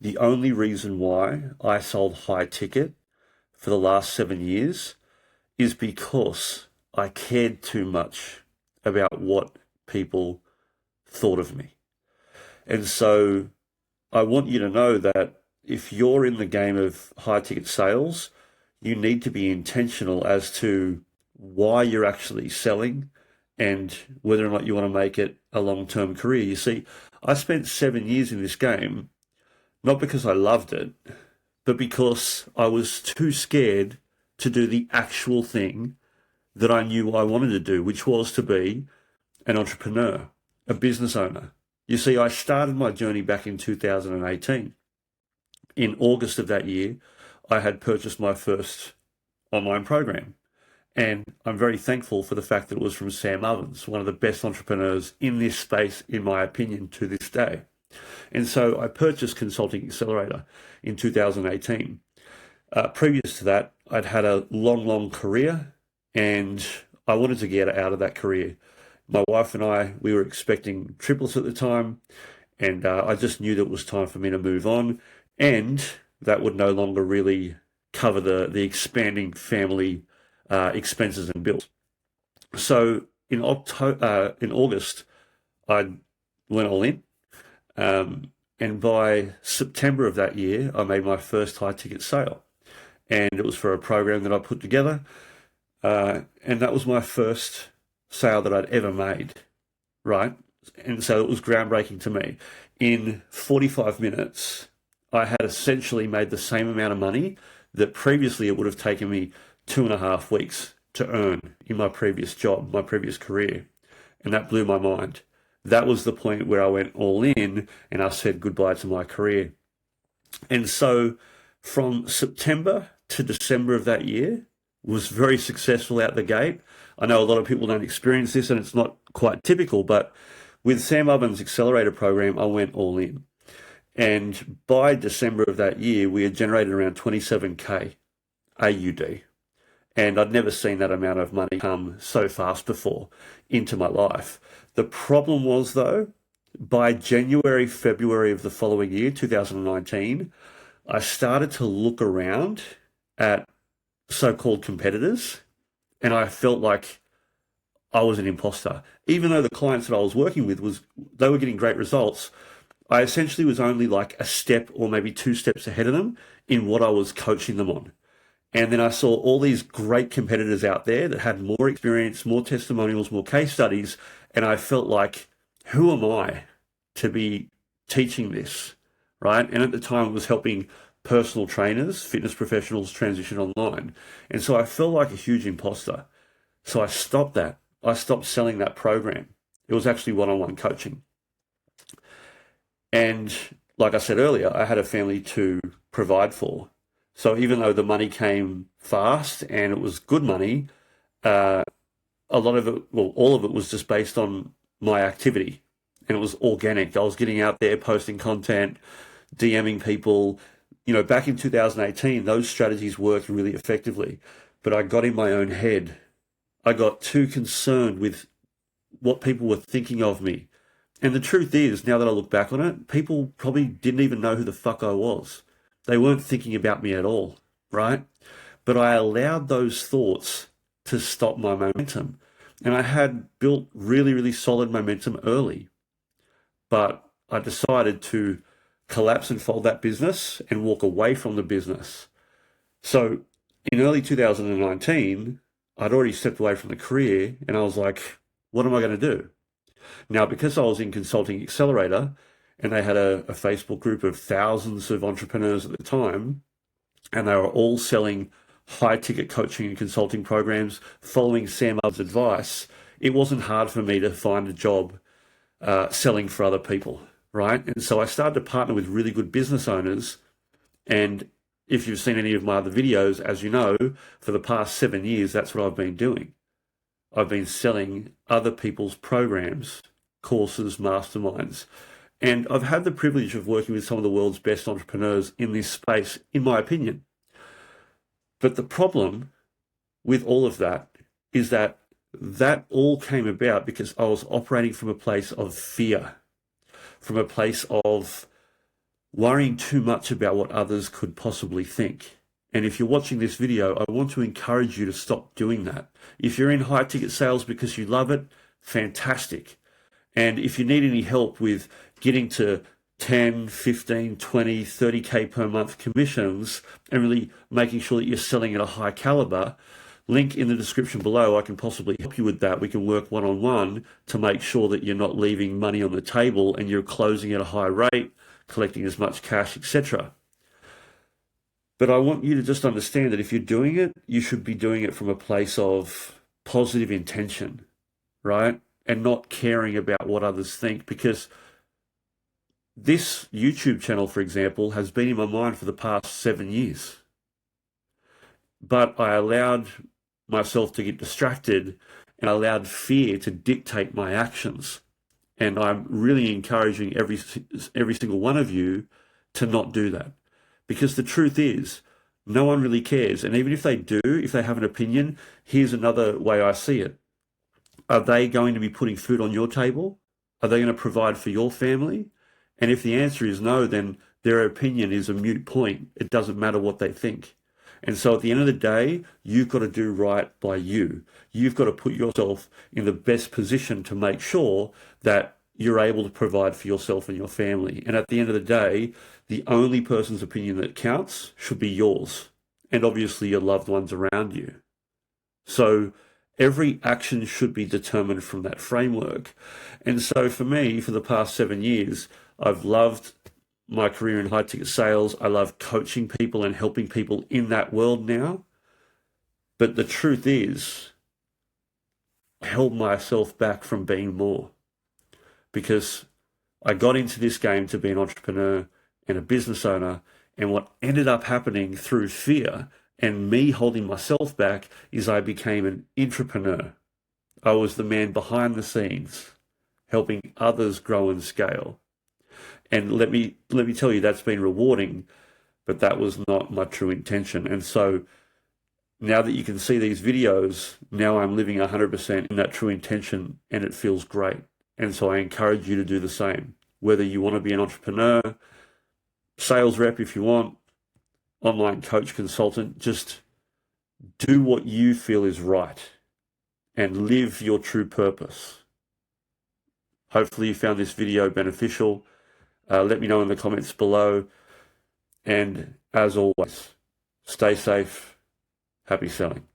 the only reason why I sold high ticket for the last 7 years is because I cared too much about what people thought of me. And so I want you to know that if you're in the game of high ticket sales, you need to be intentional as to why you're actually selling and whether or not you want to make it a long-term career. You see, I spent 7 years in this game, not because I loved it, but because I was too scared to do the actual thing that I knew I wanted to do, which was to be an entrepreneur, a business owner. You see, I started my journey back in 2018. In August of that year, I had purchased my first online program. And I'm very thankful for the fact that it was from Sam Ovens, one of the best entrepreneurs in this space, in my opinion, to this day. And so I purchased Consulting Accelerator in 2018. Previous to that, I'd had a long career and I wanted to get out of that career. My wife and I, we were expecting triplets at the time, and I just knew that it was time for me to move on, and that would no longer really cover the expanding family expenses and bills. So in August, I went all in, and by September of that year, I made my first high ticket sale, and it was for a program that I put together, and that was my first sale that I'd ever made, right? And so it was groundbreaking to me. In 45 minutes, I had essentially made the same amount of money that previously it would have taken me 2.5 weeks to earn in my previous job, my previous career. And that blew my mind. That was the point where I went all in and I said goodbye to my career. And so from September to December of that year was very successful out the gate. I know a lot of people don't experience this and it's not quite typical, but with Sam Ovens' Accelerator program, I went all in. And by December of that year, we had generated around 27K AUD. And I'd never seen that amount of money come so fast before into my life. The problem was, though, by January, February of the following year, 2019, I started to look around at so-called competitors, and I felt like I was an imposter. Even though the clients that I was working with, they were getting great results, I essentially was only like a step or maybe 2 steps ahead of them in what I was coaching them on. And then I saw all these great competitors out there that had more experience, more testimonials, more case studies, and I felt like, who am I to be teaching this, right? And at the time it was helping personal trainers, fitness professionals transition online. And so I felt like a huge imposter. So I stopped that. I stopped selling that program. It was actually one-on-one coaching. And like I said earlier, I had a family to provide for. So even though the money came fast and it was good money, a lot of it, well, all of it was just based on my activity, and it was organic. I was getting out there, posting content, DMing people. You know, back in 2018, those strategies worked really effectively, but I got in my own head. I got too concerned with what people were thinking of me. And the truth is, now that I look back on it, people probably didn't even know who the fuck I was. They weren't thinking about me at all, right? But I allowed those thoughts to stop my momentum. And I had built really solid momentum early. But I decided to collapse and fold that business and walk away from the business. So in early 2019, I'd already stepped away from the career and I was like, what am I going to do? Now, because I was in Consulting Accelerator and they had a Facebook group of thousands of entrepreneurs at the time, and they were all selling high ticket coaching and consulting programs, following Sam Ovens' advice, it wasn't hard for me to find a job selling for other people, right? And so I started to partner with really good business owners. And if you've seen any of my other videos, as you know, for the past 7 years, that's what I've been doing. I've been selling other people's programs, courses, masterminds. And I've had the privilege of working with some of the world's best entrepreneurs in this space, in my opinion. But the problem with all of that is that all came about because I was operating from a place of fear, from a place of worrying too much about what others could possibly think. And if you're watching this video, I want to encourage you to stop doing that. If you're in high ticket sales because you love it, fantastic. And if you need any help with getting to 10, 15, 20, 30K per month commissions and really making sure that you're selling at a high caliber, link in the description below. I can possibly help you with that. We can work one-on-one to make sure that you're not leaving money on the table and you're closing at a high rate, collecting as much cash, etc. But I want you to just understand that if you're doing it, you should be doing it from a place of positive intention, right? And not caring about what others think, because this YouTube channel, for example, has been in my mind for the past 7 years. But I allowed myself to get distracted and I allowed fear to dictate my actions. And I'm really encouraging every single one of you to not do that. Because the truth is, no one really cares. And even if they do, if they have an opinion, here's another way I see it. Are they going to be putting food on your table? Are they going to provide for your family? And if the answer is no, then their opinion is a moot point. It doesn't matter what they think. And so at the end of the day, you've got to do right by you. You've got to put yourself in the best position to make sure that you're able to provide for yourself and your family. And at the end of the day, the only person's opinion that counts should be yours, and obviously your loved ones around you. So every action should be determined from that framework. And so for me, for the past 7 years, I've loved my career in high ticket sales. I love coaching people and helping people in that world now. But the truth is, I held myself back from being more, because I got into this game to be an entrepreneur and a business owner. And what ended up happening through fear and me holding myself back is I became an entrepreneur. I was the man behind the scenes, helping others grow and scale. And let me tell you, that's been rewarding, but that was not my true intention. And so now that you can see these videos, now I'm living 100% in that true intention, and it feels great. And so I encourage you to do the same. Whether you want to be an entrepreneur, sales rep if you want, online coach, consultant, just do what you feel is right and live your true purpose. Hopefully you found this video beneficial. Let me know in the comments below. And as always, stay safe. Happy selling.